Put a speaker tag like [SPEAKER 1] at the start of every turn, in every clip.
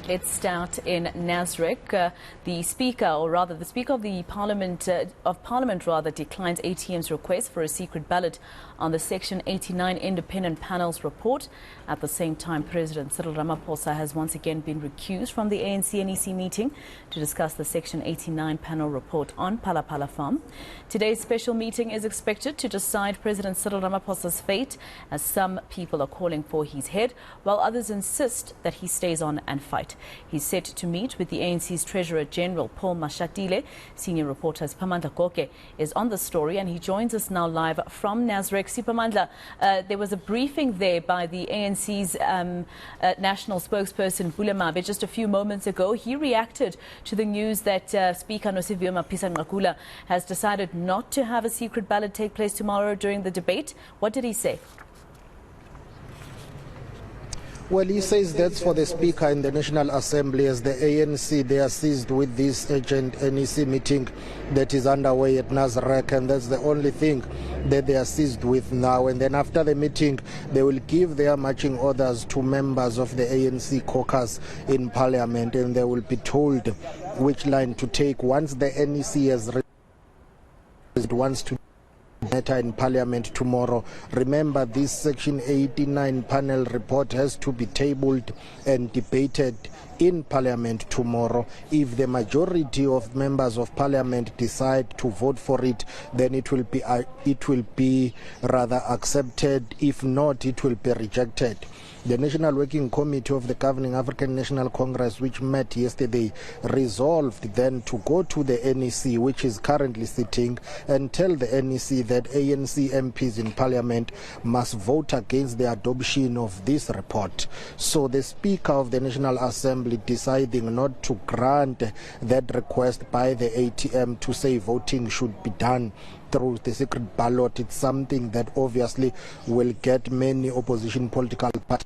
[SPEAKER 1] Let's start in Nasrec. The Speaker of the Parliament declines ATM's request for a secret ballot on the Section 89 Independent Panel's report. At the same time, President Cyril Ramaphosa has once again been recused from the ANC NEC meeting to discuss the Section 89 panel report on Phala Farm. Today's special meeting is expected to decide President Cyril Ramaphosa's fate, as some people are calling for his head, while others insist that he stays on and fight. He's set to meet with the ANC's Treasurer General Paul Mashatile. Senior reporter Siphamandla Goke is on the story, and he joins us now live from Nasrec. Siphamandla, there was a briefing there by the ANC's national spokesperson Bulemabe just a few moments ago. He reacted to the news that Speaker Nosiviwe Mapisa-Nqakula has decided not to have a secret ballot take place tomorrow during the debate. What did he say?
[SPEAKER 2] Well, he says that's for the Speaker in the National Assembly. As the ANC, they are seized with this urgent NEC meeting that is underway at Nasrec, and that's the only thing that they are seized with now. And then after the meeting, they will give their marching orders to members of the ANC caucus in Parliament, and they will be told which line to take once the NEC has wants to matter in Parliament tomorrow. Remember, this Section 89 panel report has to be tabled and debated in Parliament tomorrow. If the majority of members of Parliament decide to vote for it, then it will be rather accepted. If not, it will be rejected. The National Working Committee of the Governing African National Congress, which met yesterday, resolved then to go to the NEC, which is currently sitting, and tell the NEC that ANC MPs in Parliament must vote against the adoption of this report. So the Speaker of the National Assembly deciding not to grant that request by the ATM to say voting should be done through the secret ballot, it's something that obviously will get many opposition political parties.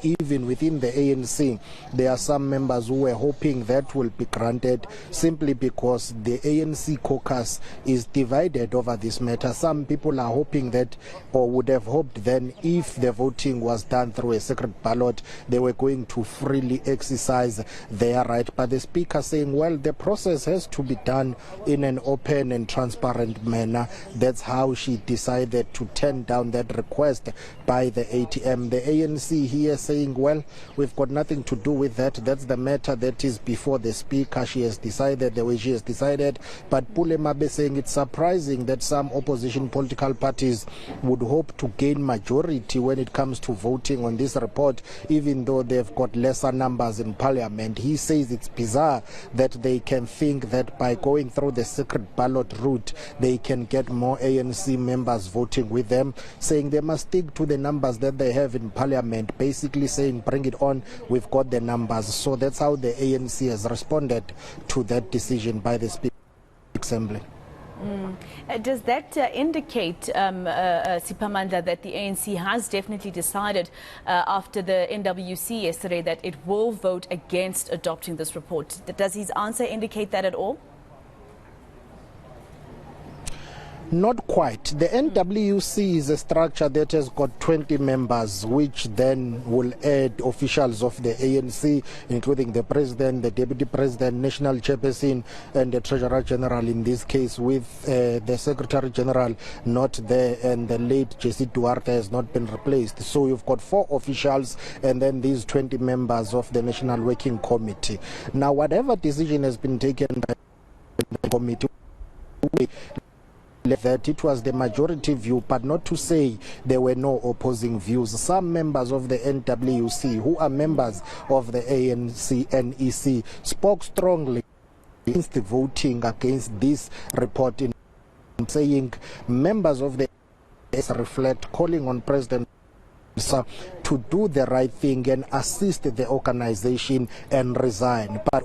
[SPEAKER 2] Even within the ANC, there are some members who were hoping that will be granted simply because the ANC caucus is divided over this matter. Some people are hoping that, or would have hoped then, if the voting was done through a secret ballot, they were going to freely exercise their right. But the Speaker saying, well, the process has to be done in an open and transparent manner. That's how she decided to turn down that request by the ATM. The ANC here saying, well, we've got nothing to do with that. That's the matter that is before the Speaker. She has decided the way she has decided. But Bulemabe saying it's surprising that some opposition political parties would hope to gain majority when it comes to voting on this report, even though they've got lesser numbers in Parliament. He says it's bizarre that they can think that by going through the secret ballot route, they can get more ANC members voting with them, saying they must stick to the numbers that they have in Parliament, basically saying bring it on, we've got the numbers. So that's how the ANC has responded to that decision by the Speaker of the Assembly.
[SPEAKER 1] Does that indicate, Siphamandla, that the ANC has definitely decided after the NWC yesterday that it will vote against adopting this report? Does his answer indicate that at all?
[SPEAKER 2] Not quite. The NWC is a structure that has got 20 members, which then will add officials of the ANC, including the President, the Deputy President, National Chairperson, and the Treasurer General in this case, with the Secretary General not there, and the late J.C. Duarte has not been replaced. So you've got 4 officials and then these 20 members of the National Working Committee. Now, whatever decision has been taken by the committee, that it was the majority view, but not to say there were no opposing views. Some members of the NWC, who are members of the ANC NEC, spoke strongly against the voting against this report, in saying members of the ANC reflect, calling on President to do the right thing and assist the organization and resign. But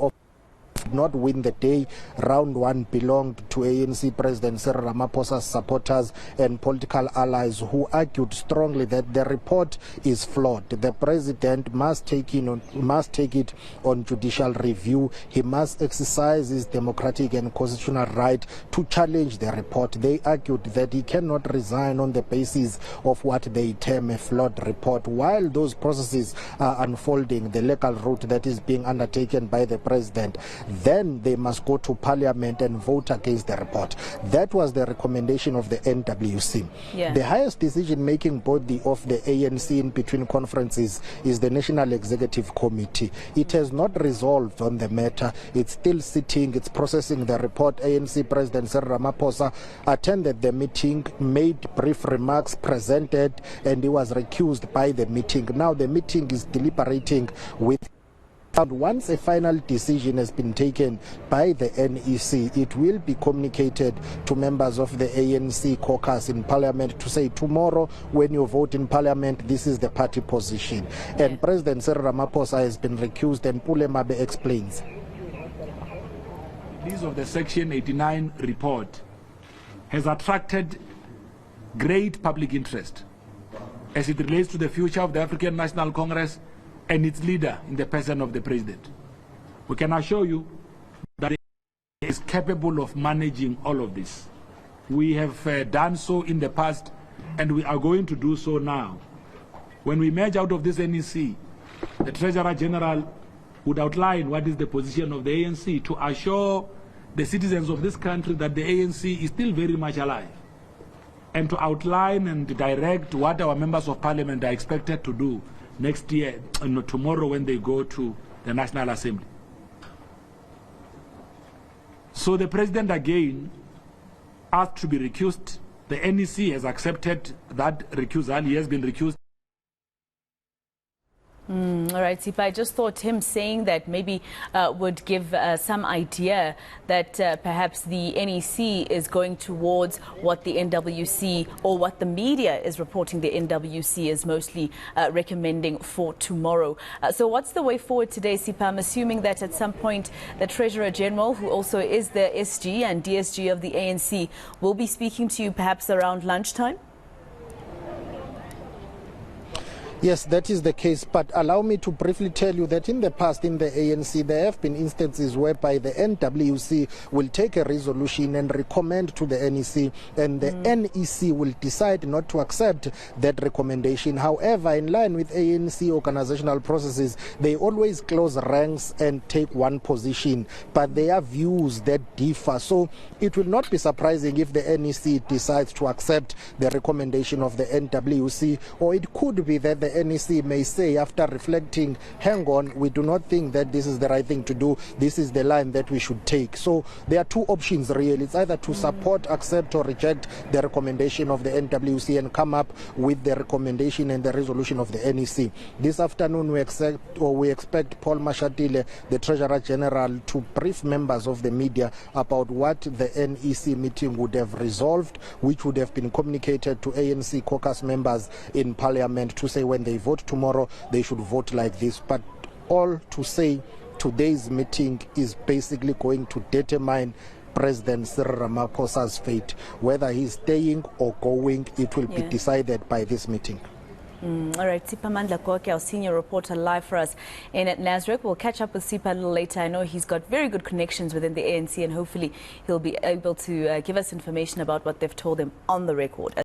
[SPEAKER 2] not win the day. Round one belonged to ANC President Cyril Ramaphosa's supporters and political allies who argued strongly that the report is flawed. The president must take it on judicial review. He must exercise his democratic and constitutional right to challenge the report. They argued that he cannot resign on the basis of what they term a flawed report. While those processes are unfolding, the legal route that is being undertaken by the president, then they must go to parliament and vote against the report. That was the recommendation of the NWC.
[SPEAKER 1] Yeah.
[SPEAKER 2] The highest decision-making body of the ANC in between conferences is the National Executive Committee. It has not resolved on the matter. It's still sitting. It's processing the report. ANC President Cyril Ramaphosa attended the meeting, made brief remarks, presented, and he was recused by the meeting. Now the meeting is deliberating with. Once a final decision has been taken by the NEC, it will be communicated to members of the ANC caucus in parliament to say, tomorrow when you vote in parliament, this is the party position. And President Cyril Ramaphosa has been recused, and Pule Mabe explains.
[SPEAKER 3] This of the Section 89 report has attracted great public interest as it relates to the future of the African National Congress and its leader in the person of the president. We can assure you that it is capable of managing all of this. We have done so in the past, and we are going to do so now. When we merge out of this NEC, the Treasurer General would outline what is the position of the ANC to assure the citizens of this country that the ANC is still very much alive, and to outline and direct what our members of parliament are expected to do next year, tomorrow when they go to the National Assembly. So the president again asked to be recused. The NEC has accepted that recusal. He has been recused.
[SPEAKER 1] All right, Sipa, I just thought him saying that maybe would give some idea that perhaps the NEC is going towards what the NWC or what the media is reporting the NWC is mostly recommending for tomorrow. So what's the way forward today, Sipa? I'm assuming that at some point the Treasurer General, who also is the SG and DSG of the ANC, will be speaking to you perhaps around lunchtime?
[SPEAKER 2] Yes, that is the case, but allow me to briefly tell you that in the past in the ANC there have been instances whereby the NWC will take a resolution and recommend to the NEC, and the NEC will decide not to accept that recommendation. However, in line with ANC organizational processes, they always close ranks and take one position, but there are views that differ. So it will not be surprising if the NEC decides to accept the recommendation of the NWC, or it could be that the NEC may say, after reflecting, hang on, we do not think that this is the right thing to do. This is the line that we should take. So there are two options really. It's either to support, accept, or reject the recommendation of the NWC and come up with the recommendation and the resolution of the NEC. This afternoon we expect Paul Mashatile, the Treasurer General, to brief members of the media about what the NEC meeting would have resolved, which would have been communicated to ANC caucus members in parliament to say when they vote tomorrow, they should vote like this. But all to say, today's meeting is basically going to determine President Cyril Ramaphosa's fate. Whether he's staying or going, it will be decided by this meeting.
[SPEAKER 1] All right, Sipa Mandla Koke, our senior reporter, live for us in at Nasrec. We'll catch up with Sipa a little later. I know he's got very good connections within the ANC, and hopefully he'll be able to give us information about what they've told him on the record.